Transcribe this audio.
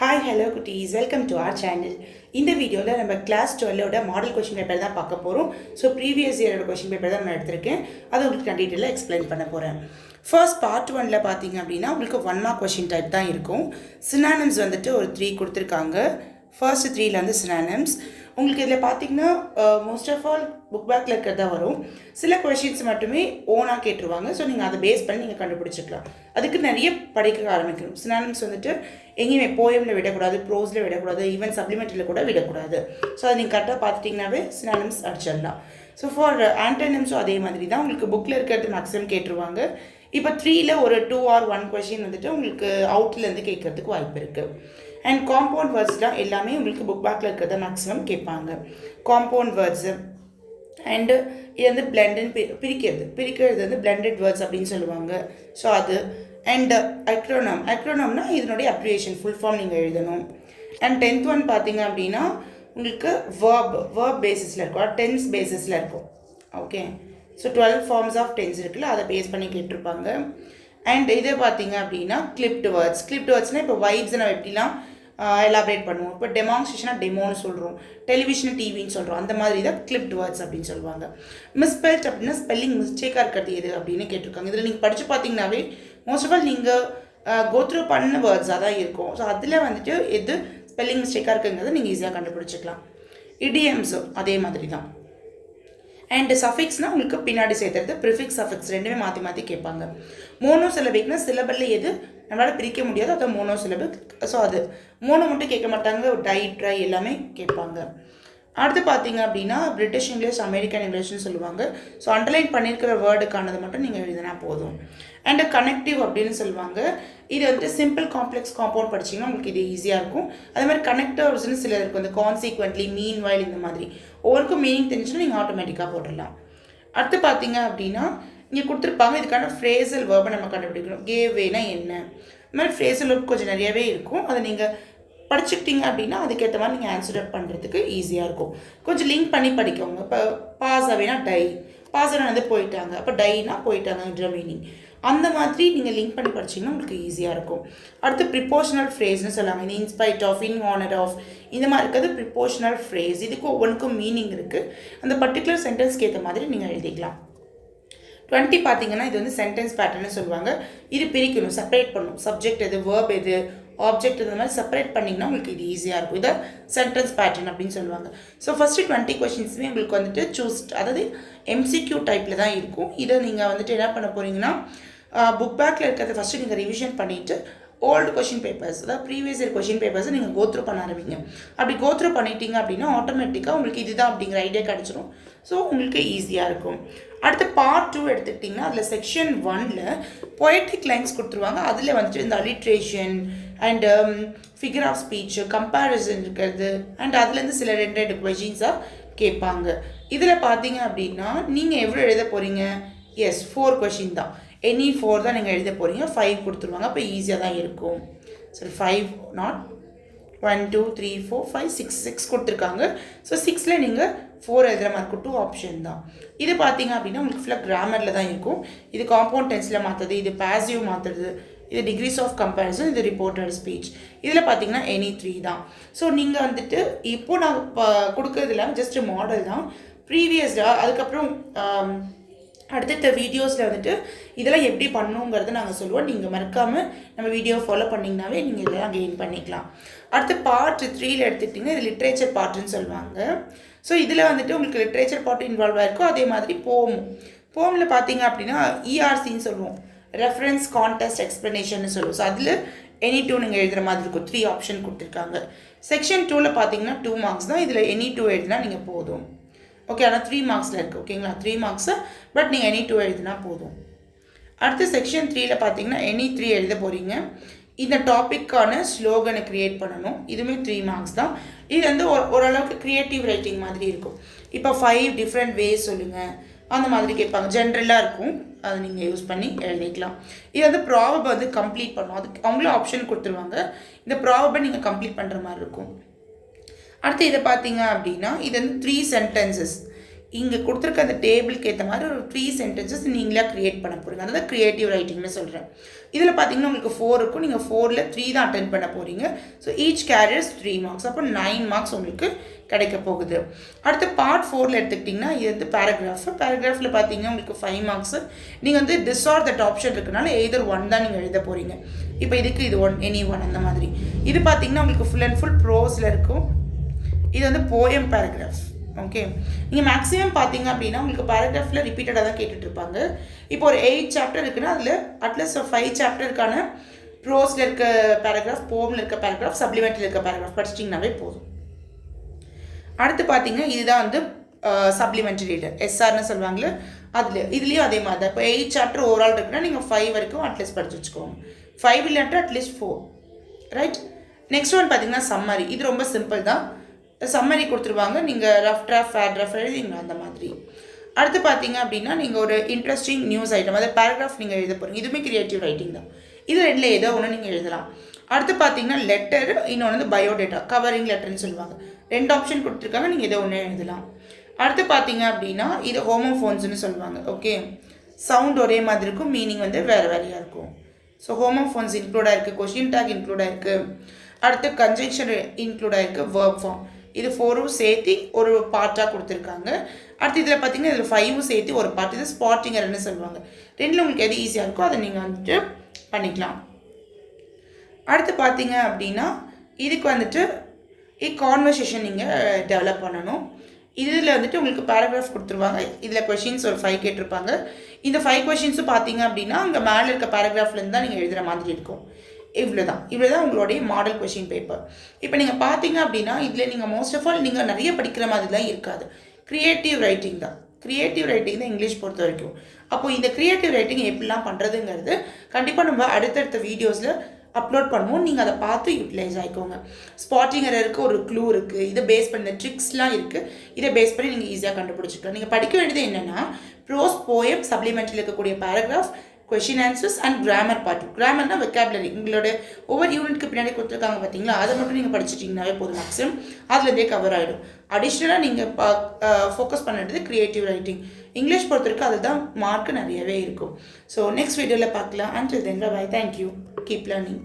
Hi, hello cuties. Welcome to our channel. இந்த வீடியோவில் நம்ம கிளாஸ் 12ஓட மாடல் கொஷின் பேப்பர் தான் பார்க்க போகிறோம். ஸோ ப்ரீவியஸ் இயரோட கொஷின் பேப்பர் தான் நான் எடுத்திருக்கேன். அதை உங்களுக்கு நான் டீட்டெயிலாக எக்ஸ்பிளைன் பண்ண போகிறேன். ஃபர்ஸ்ட் பார்ட் 1ல் பார்த்தீங்க அப்படின்னா உங்களுக்கு 1 மார்க் கொஷின் டைப் தான் இருக்கும். சினானிம்ஸ் வந்துட்டு ஒரு 3 கொடுத்துருக்காங்க. ஃபர்ஸ்ட் 3ல் வந்து சினானிம்ஸ். உங்களுக்கு இதில் பார்த்தீங்கன்னா மோஸ்ட் ஆஃப் ஆல் புக் பேக்கில் இருக்கிறதா வரும். சில கொஷின்ஸ் மட்டுமே ஓனாக கேட்டுருவாங்க. ஸோ நீங்கள் அதை பேஸ் பண்ணி நீங்கள் கண்டுபிடிச்சிக்கலாம். அதுக்கு நிறைய படிக்க ஆரம்பிக்கணும். சினானிம்ஸ் வந்துட்டு எங்கேயுமே போயமில் விடக்கூடாது, ப்ரோஸில் விடக்கூடாது, ஈவன் சப்ளிமெண்ட்டில் கூட விடக்கூடாது. ஸோ அதை நீங்கள் கரெக்டாக பார்த்துட்டிங்கனாவே சினானிம்ஸ் அடிச்சிடலாம். ஸோ ஃபார் ஆன்டனிம்ஸும் அதே மாதிரி தான் உங்களுக்கு புக்கில் இருக்கிறது மேக்ஸிமம் கேட்டுருவாங்க. இப்போ 3ல் ஒரு 2 or 1 கொஷின் வந்துட்டு உங்களுக்கு அவுட்லேருந்து கேட்கறதுக்கு வாய்ப்பு இருக்குது. அண்ட் காம்பவுண்ட் வேர்ட்ஸ்லாம் எல்லாமே உங்களுக்கு புக் பேக்கில் இருக்கிறத மேக்ஸிமம் கேட்பாங்க. காம்பவுண்ட் வேர்ட்ஸு அண்டு இது வந்து பிளெண்டுன்னு பிரிக்கிறது வந்து பிளெண்டட் வேர்ட்ஸ் அப்படின்னு சொல்லுவாங்க. ஸோ அது அண்ட் அக்ரோனம்னா இதனுடைய அப்ரிவேஷன் ஃபுல் ஃபார்ம் நீங்கள் எழுதணும். அண்ட் 10th ஒன் பார்த்தீங்க அப்படின்னா உங்களுக்கு வேர்ப் பேசிஸில் இருக்கும், டென்ஸ் பேசிஸில் இருக்கும். Okay, so 12 forms of tense இருக்குல்ல, அதை பேஸ் பண்ணி கேட்டிருப்பாங்க. அண்ட் இதே பார்த்தீங்க அப்படின்னா கிளிப்டு வேர்ட்ஸ்னால் இப்போ வைப்ஸ் நம்ம எப்படிலாம் எலாபரேட் பண்ணுவோம். இப்போ டெமான்ஸ்ட்ரேஷனாக டெமோன்னு சொல்கிறோம், டெலிவிஷன் டிவின்னு சொல்கிறோம். அந்த மாதிரி தான் கிளிப்டு வேர்ட்ஸ் அப்படின்னு சொல்லுவாங்க. மிஸ்பெல்ட் அப்படின்னா ஸ்பெல்லிங் மிஸ்டேக்காக இருக்கிறது எது அப்படின்னு கேட்டிருக்காங்க. இதில் நீங்கள் படித்து பார்த்தீங்கன்னாவே மோஸ்ட் ஆஃப் ஆல் நீங்கள் கோத்ரூ பண்ண வேர்ட்ஸாக தான் இருக்கும். ஸோ அதில் வந்துட்டு எது ஸ்பெல்லிங் மிஸ்டேக்காக இருக்குங்கிறத நீங்கள் ஈஸியாக கண்டுபிடிச்சிக்கலாம். இடியம்ஸும் அதே மாதிரி தான். அண்ட் சஃபிக்ஸ்னால் உங்களுக்கு பின்னாடி சேர்த்துறது, ப்ரிஃபிக்ஸ் சஃபிக்ஸ் ரெண்டுமே மாற்றி மாற்றி கேட்பாங்க. மோனோசிலபிக்னா சிலபிளில் எது நம்மளால் பிரிக்க முடியாது, அது மோனோசிலபிக். ஸோ அது மோனோ மட்டும் கேட்க மாட்டாங்க, டை ட்ரை எல்லாமே கேட்பாங்க. அடுத்து பார்த்தீங்க அப்படின்னா பிரிட்டிஷ் இங்கிலீஷ், அமெரிக்கன் இங்கிலீஷ்னு சொல்லுவாங்க. ஸோ அண்டர்லைன் பண்ணியிருக்கிற வேர்டுக்கானது மட்டும் நீங்கள் எழுதினா போதும். அண்டு கனெக்டிவ் அப்படின்னு சொல்லுவாங்க. இது வந்து சிம்பிள் காம்ப்ளெக்ஸ் காம்பவுண்ட் படிச்சிங்கன்னா உங்களுக்கு இது ஈஸியாக இருக்கும். அதே மாதிரி கனெக்டர்ஸ்னு சில இருக்கும், இந்த கான்சிக்வெண்ட்லி, மீன் வைல், இந்த மாதிரி ஒவ்வொருக்கும் மீனிங் தெரிஞ்சுன்னா நீங்கள் ஆட்டோமேட்டிக்காக போட்டுடலாம். அடுத்து பார்த்தீங்க அப்படின்னா இங்கே கொடுத்துருப்பாங்க, இதுக்கான ஃப்ரேசல் வேர்பை நம்ம கண்டுபிடிக்கணும். கேவேனா என்ன, இந்த மாதிரி ஃப்ரேசல் வேர்ப் கொஞ்சம் நிறையவே இருக்கும். அதை நீங்கள் படிச்சுக்கிட்டீங்க அப்படின்னா அதுக்கேற்ற மாதிரி நீங்கள் ஆன்சர் அப் பண்ணுறதுக்கு ஈஸியாக இருக்கும். கொஞ்சம் லிங்க் பண்ணி படிக்கோங்க. இப்போ பாஸ் ஆவேனா டை, பாஸ் வந்து போயிட்டாங்க, அப்போ டைனா போயிட்டாங்கன்ற மீனிங். அந்த மாதிரி நீங்கள் லிங்க் பண்ணி படிச்சிங்கன்னா உங்களுக்கு ஈஸியாக இருக்கும். அடுத்து ப்ரிப்போஷனல் ஃப்ரேஸ்னு சொல்லுவாங்க. இந்த in spite of, in honour of, இந்த மாதிரி இருக்கிறது ப்ரிப்போஷனல் ஃப்ரேஸ். இதுக்கு ஒவ்வொன்றுக்கும் மீனிங் இருக்குது. அந்த பர்டிகுலர் சென்டென்ஸ்க்கு ஏற்ற மாதிரி நீங்கள் எழுதிக்கலாம். 20 பார்த்தீங்கன்னா இது வந்து சென்டென்ஸ் பேட்டர்ன்னு சொல்லுவாங்க. இது பிரிக்கணும், செப்பரேட் பண்ணணும். சப்ஜெக்ட் எது, வேர்ப் எது, ஆப்ஜெக்ட் இந்த மாதிரி செப்பரேட் பண்ணிங்கன்னா உங்களுக்கு இது ஈஸியாக இருக்கும். இதை சென்டென்ஸ் பேட்டர்ன் அப்படின்னு சொல்லுவாங்க. ஸோ ஃபஸ்ட்டு 20 கொஷின்ஸுமே உங்களுக்கு வந்துட்டு அதாவது எம்சிக்யூ டைப்பில் தான் இருக்கும். இதை நீங்கள் வந்துட்டு என்ன பண்ண போகிறீங்கன்னா புக் பேக்கில் இருக்கிறத ஃபஸ்ட்டு நீங்கள் ரிவிஷன் பண்ணிவிட்டு ஓல்டு கொஷின் பேப்பர்ஸ், அதாவது ப்ரீவியஸ் இயர் கொஷின் பேப்பர்ஸை நீங்கள் கோத்ரூ பண்ண ஆரம்பிங்க. அப்படி கோத்ரூ பண்ணிட்டீங்க அப்படின்னா ஆட்டோமேட்டிக்காக உங்களுக்கு இதுதான் அப்படிங்கிற ஐடியா கிடச்சிரும். ஸோ உங்களுக்கு ஈஸியாக இருக்கும். அடுத்து பார்ட் 2 எடுத்துக்கிட்டிங்கன்னா அதில் செக்ஷன் 1ல் பொயட்டிக் லைன்ஸ் கொடுத்துருவாங்க. அதில் வந்துட்டு இந்த alliteration and figure of speech, comparison இருக்கிறது. அண்ட் அதுலேருந்து சில 2 கொஷின்ஸாக கேட்பாங்க. இதில் பார்த்தீங்க அப்படின்னா நீங்கள் எவ்வளோ எழுத போகிறீங்க? எஸ், 4 கொஷின் தான். எனி 4 தான் நீங்கள் எழுத போகிறீங்க. 5 கொடுத்துருவாங்க, அப்போ ஈஸியாக தான் இருக்கும். சரி, 5 நாட் 1 2 3 4 5 6 கொடுத்துருக்காங்க. ஸோ 6ல் நீங்கள் 4 எழுதுகிற மாதிரி இருக்கும். 2 ஆப்ஷன் தான். இது பார்த்தீங்க அப்படின்னா உங்களுக்கு ஃபுல்லாக கிராமரில் தான் இருக்கும். இது காம்பவுண்ட் டென்ஸில் மாற்றுறது, இது பாசிவ் மாற்றுறது, இது டிகிரிஸ் ஆஃப் கம்பேரிசன், இது ரிப்போர்ட்டட் ஸ்பீச். இதில் பார்த்தீங்கன்னா எனி 3 தான். ஸோ நீங்கள் வந்துட்டு இப்போது நான் கொடுக்குறது இல்லாமல் ஜஸ்ட் மாடல் தான். ப்ரீவியஸாக அதுக்கப்புறம் அடுத்த வீடியோஸில் வந்துட்டு இதெல்லாம் எப்படி பண்ணணுங்கிறத நாங்கள் சொல்லுவோம். நீங்கள் மறக்காமல் நம்ம வீடியோ ஃபாலோ பண்ணிங்கனாவே நீங்கள் இதெல்லாம் கெயின் பண்ணிக்கலாம். அடுத்து பார்ட் 3ல் எடுத்துக்கிட்டிங்கன்னா இது லிட்ரேச்சர் பார்ட்டுன்னு சொல்லுவாங்க. ஸோ இதில் வந்துட்டு உங்களுக்கு லிட்ரேச்சர் பார்ட் இன்வால்வ் ஆகிருக்கும். அதே மாதிரி போமில் பார்த்தீங்க அப்படின்னா இஆர்சின்னு சொல்லுவோம், ரெஃபரன்ஸ் கான்டெஸ்ட் எக்ஸ்ப்ளனேஷன் சொல்லுவோம். ஸோ அதில் எனி 2 நீங்கள் எழுதுகிற மாதிரி இருக்கும். 3 ஆப்ஷன் கொடுத்துருக்காங்க. செக்ஷன் 2ல் பார்த்தீங்கன்னா 2 மார்க்ஸ் தான். இதில் எனி 2 எழுதினா நீங்கள் போதும். ஓகே, ஆனால் 3 மார்க்ஸில் இருக்குது. ஓகேங்களா, 3 மார்க்ஸு, பட் நீங்கள் எனி 2 எழுதினா போதும். அடுத்து செக்ஷன் 3ல் பார்த்தீங்கன்னா எனி 3 எழுத போகிறீங்க. இந்த டாப்பிக்கான ஸ்லோகனை க்ரியேட் பண்ணணும். இதுவுமே 3 மார்க்ஸ் தான். இது வந்து ஓரளவுக்கு க்ரியேட்டிவ் ரைட்டிங் மாதிரி இருக்கும். இப்போ 5 டிஃப்ரெண்ட் வேஸ் சொல்லுங்கள், அந்த மாதிரி கேட்பாங்க. ஜென்ரலாக இருக்கும், அதை நீங்கள் யூஸ் பண்ணி எழுதிக்கலாம். இது வந்து ப்ராபை வந்து கம்ப்ளீட் பண்ணணும். அதுக்கு அவங்களும் ஆப்ஷன் கொடுத்துருவாங்க. இந்த ப்ராபை நீங்கள் கம்ப்ளீட் பண்ணுற மாதிரி இருக்கும். அடுத்து இதை பார்த்தீங்க அப்படின்னா இது வந்து 3 சென்டென்சஸ். இங்கே கொடுத்துருக்க அந்த டேபிளுக்கு ஏற்ற மாதிரி ஒரு 3 சென்டென்சஸ் நீங்களே க்ரியேட் பண்ண போகிறீங்க. அதாவது க்ரியேட்டிவ் ரைட்டிங்னு சொல்கிறேன். இதில் பார்த்தீங்கன்னா உங்களுக்கு 4 இருக்கும். நீங்கள் 4ல் 3 தான் அட்டென்ட் பண்ண போகிறீங்க. So each carries 3 marks. அப்போ 9 மார்க்ஸ் உங்களுக்கு கிடைக்க போகுது. அடுத்து பார்ட் 4ல் எடுத்துக்கிட்டிங்கன்னா இது வந்து பேராகிராஃபில் பார்த்தீங்கன்னா உங்களுக்கு 5 மார்க்ஸு. நீங்கள் வந்து திஸ் ஆர் தட் ஆப்ஷன் இருக்குனால எய்தர் 1 தான் நீங்கள் எழுத போகிறீங்க. இப்போ இதுக்கு இது 1 எனி 1 அந்த மாதிரி. இது பார்த்தீங்கன்னா உங்களுக்கு ஃபுல் அண்ட் ஃபுல் ப்ரோஸில் இருக்கும். இது வந்து போயம் பேராகிராஃப். ஓகே, நீங்கள் மேக்ஸிமம் பார்த்தீங்க அப்படின்னா உங்களுக்கு பேராகிராஃபில் ரிப்பீட்டடாக தான் கேட்டுட்ருப்பாங்க. இப்போ ஒரு 8 சாப்டர் இருக்குன்னா அதில் அட்லீஸ்ட் 5 சாப்டருக்கான ப்ரோஸில் இருக்க பேராகிராஃப், போமில் இருக்க பேராகிராஃப், சப்ளிமெண்ட்டில் இருக்க பேராகிராஃப் படிச்சிட்டிங்கனாவே போதும். அடுத்து பார்த்தீங்கன்னா இதுதான் வந்து சப்ளிமெண்ட்ரி ரீடர், எஸ்ஆர்னு சொல்லுவாங்களே இதுலேயும் அதே மாதிரி தான். இப்போ 8 சாப்டர் ஓவரால் இருக்குன்னா நீங்கள் 5 வரைக்கும் அட்லீஸ்ட் படிச்சு வச்சுக்கோங்க. 5 இல்லாட்டா அட்லீஸ்ட் 4. ரைட். நெக்ஸ்ட் ஒன் பார்த்தீங்கன்னா சம்மரி. இது ரொம்ப சிம்பிள் தான். சம்மரி கொடுத்துருவாங்க, நீங்கள் ரஃப் டிராஃப்ட் ஃபேர் டிராஃப்ட் எழுதிங்க அந்த மாதிரி. அடுத்து பார்த்தீங்க அப்படின்னா நீங்கள் ஒரு இன்ட்ரெஸ்டிங் நியூஸ் ஐட்டம், அதாவது பேராகிராஃப் நீங்கள் எழுத போகிறீங்க. இதுவுமே கிரியேட்டிவ் ரைட்டிங் தான். இது ரெண்டில் ஏதோ ஒன்று நீங்கள் எழுதலாம். அடுத்து பார்த்தீங்கன்னா லெட்டர், இன்னொன்று வந்து பயோடேட்டா, கவரிங் லெட்டர்னு சொல்லுவாங்க. 2 ஆப்ஷன் கொடுத்துருக்காங்க, நீங்கள் ஏதோ ஒன்று எழுதலாம். அடுத்து பார்த்தீங்க அப்படின்னா இது ஹோமோஃபோன்ஸ்னு சொல்லுவாங்க. ஓகே, சவுண்ட் ஒரே மாதிரி இருக்கும், மீனிங் வந்து வேறு வேறையாக இருக்கும். ஸோ ஹோமோஃபோன்ஸ் இன்க்ளூடாக இருக்குது, கொஷின் டேக் இன்க்ளூடாக இருக்குது. அடுத்து கன்ஜெக்ஷன் இன்க்ளூடாக இருக்குது, வேர்ப் ஃபார்ம். இது 4ம் சேர்த்து ஒரு பார்ட்டாக கொடுத்துருக்காங்க. அடுத்து இதில் பார்த்தீங்கன்னா இதில் 5ம் சேர்த்து ஒரு பார்ட். இது ஸ்பாட்டிங்கர்னு சொல்லுவாங்க. ரெண்டில் உங்களுக்கு எது ஈஸியாக இருக்கோ அதை நீங்கள் வந்துட்டு பண்ணிக்கலாம். அடுத்து பார்த்தீங்க அப்படின்னா இதுக்கு வந்துட்டு கான்வர்சேஷன் நீங்கள் டெவலப் பண்ணணும். இதில் வந்துட்டு உங்களுக்கு பேராகிராஃப் கொடுத்துருவாங்க. இதில் கொஷின்ஸ் ஒரு 5 கேட்டிருப்பாங்க. இந்த 5 கொஷின்ஸும் பார்த்தீங்க அப்படின்னா அங்கே மேலே இருக்க பேராகிராஃப்லேருந்து தான் நீங்கள் எழுதுகிற மாதிரி இருக்கும். இவ்வளோதான் உங்களுடைய மாடல் கொஷின் பேப்பர். இப்போ நீங்கள் பார்த்தீங்க அப்படின்னா இதில் நீங்கள் மோஸ்ட் ஆஃப் ஆல் நீங்கள் நிறைய படிக்கிற மாதிரிலாம் இருக்காது. க்ரியேட்டிவ் ரைட்டிங் தான் இங்கிலீஷ் பொறுத்த வரைக்கும். அப்போது இந்த க்ரியேட்டிவ் ரைட்டிங் எப்படிலாம் பண்ணுறதுங்கிறது கண்டிப்பாக நம்ம அடுத்தடுத்த வீடியோஸில் அப்லோட் பண்ணுவோம். நீங்கள் அதை பார்த்து யூட்டிலைஸ் ஆகிக்கோங்க. ஸ்பாட்டிங் எரருக்கு ஒரு க்ளூ இருக்குது. இதை பேஸ் பண்ண ட்ரிக்ஸ்லாம் இருக்குது. இதை பேஸ் பண்ணி நீங்கள் ஈஸியாக கண்டுபிடிச்சிக்கலாம். நீங்கள் படிக்க வேண்டியது என்னென்னா ப்ரோஸ், போயம், சப்ளிமெண்ட்டில் இருக்கக்கூடிய paragraph, question answers and grammar part. கிராமர்னா வெக்காபுலரி, உங்களோட ஒவ்வொரு யூனிட்க்கு பின்னாடி கொடுத்துருக்காங்க பார்த்தீங்களா, அதை மட்டும் நீங்கள் படிச்சிட்டிங்கனாவே போதும். மேக்ஸிமம் அதுலேருந்தே கவர் ஆகிடும். அடிஷ்னலாக நீங்கள் ஃபோக்கஸ் பண்ணுறது க்ரியேட்டிவ் ரைட்டிங். இங்கிலீஷ் பொறுத்த வரைக்கும் அதுதான் மார்க்கு நிறையவே இருக்கும். ஸோ நெக்ஸ்ட் வீடியோவில் பார்க்கலாம். Until then bye. Thank you. Keep learning.